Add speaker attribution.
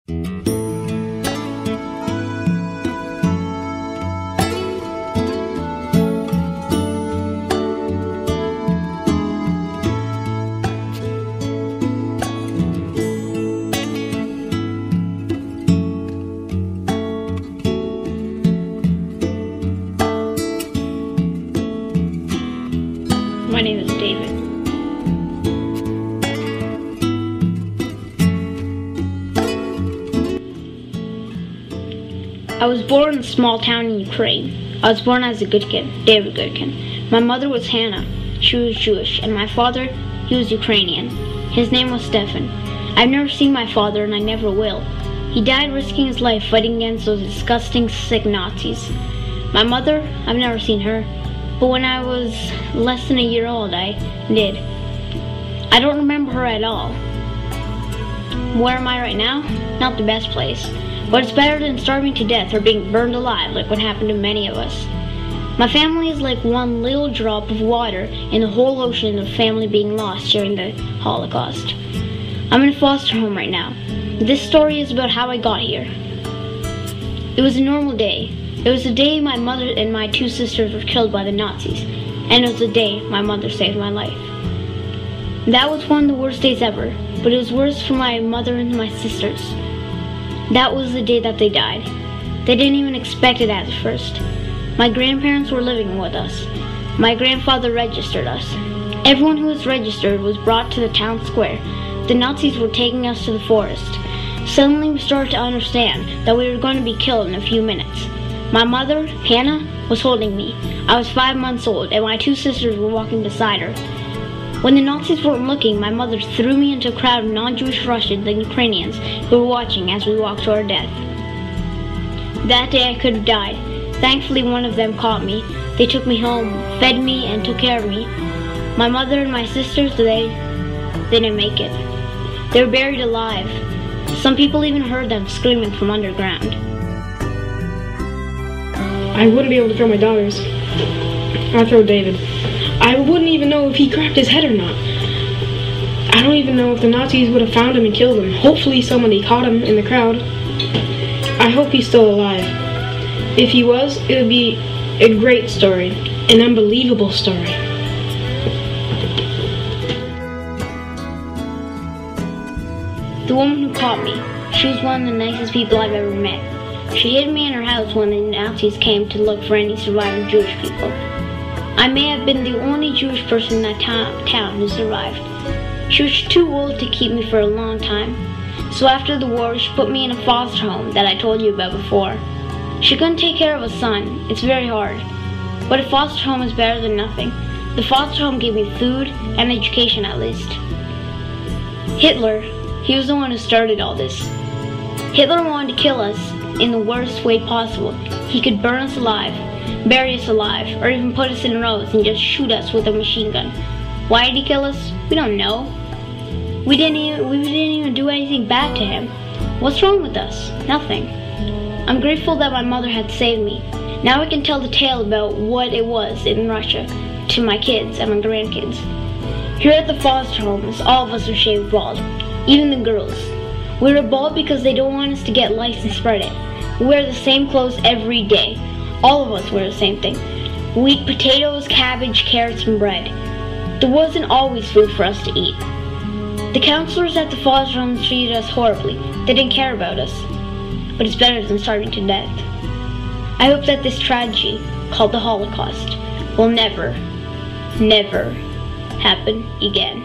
Speaker 1: My name is David. I was born in a small town in Ukraine. I was born as a Gutkin, David Gutkin. My mother was Hannah. She was Jewish, and my father, he was Ukrainian. His name was Stefan. I've never seen my father, and I never will. He died risking his life fighting against those disgusting, sick Nazis. My mother, I've never seen her. But when I was less than a year old, I did. I don't remember her at all. Where am I right now? Not the best place. But it's better than starving to death or being burned alive like what happened to many of us. My family is like one little drop of water in the whole ocean of family being lost during the Holocaust. I'm in a foster home right now. This story is about how I got here. It was a normal day. It was the day my mother and my two sisters were killed by the Nazis, and it was the day my mother saved my life. That was one of the worst days ever, but it was worse for my mother and my sisters. That was the day that they died. They didn't even expect it at first. My grandparents were living with us. My grandfather registered us. Everyone who was registered was brought to the town square. The Nazis were taking us to the forest. Suddenly we started to understand that we were going to be killed in a few minutes. My mother, Hannah, was holding me. I was 5 months old, and my two sisters were walking beside her. When the Nazis weren't looking, my mother threw me into a crowd of non-Jewish Russians and Ukrainians who were watching as we walked to our death. That day I could have died. Thankfully, one of them caught me. They took me home, fed me, and took care of me. My mother and my sisters, they didn't make it. They were buried alive. Some people even heard them screaming from underground.
Speaker 2: I wouldn't be able to throw my daughters. I'd throw David. I wouldn't even know if he cracked his head or not. I don't even know if the Nazis would have found him and killed him. Hopefully somebody caught him in the crowd. I hope he's still alive. If he was, it would be a great story. An unbelievable story.
Speaker 1: The woman who caught me, she was one of the nicest people I've ever met. She hid me in her house when the Nazis came to look for any surviving Jewish people. I may have been the only Jewish person in that town who survived. She was too old to keep me for a long time. So after the war, she put me in a foster home that I told you about before. She couldn't take care of a son. It's very hard. But a foster home is better than nothing. The foster home gave me food and education at least. Hitler, he was the one who started all this. Hitler wanted to kill us in the worst way possible. He could burn us alive, bury us alive, or even put us in rows and just shoot us with a machine gun. Why did he kill us? We don't know. We didn't even do anything bad to him. What's wrong with us? Nothing. I'm grateful that my mother had saved me. Now I can tell the tale about what it was in Russia to my kids and my grandkids. Here at the foster homes, all of us are shaved bald, even the girls. We wear bald because they don't want us to get lice and spread it. We wear the same clothes every day. All of us wear the same thing. We eat potatoes, cabbage, carrots, and bread. There wasn't always food for us to eat. The counselors at the foster homes treated us horribly. They didn't care about us. But it's better than starving to death. I hope that this tragedy, called the Holocaust, will never, never happen again.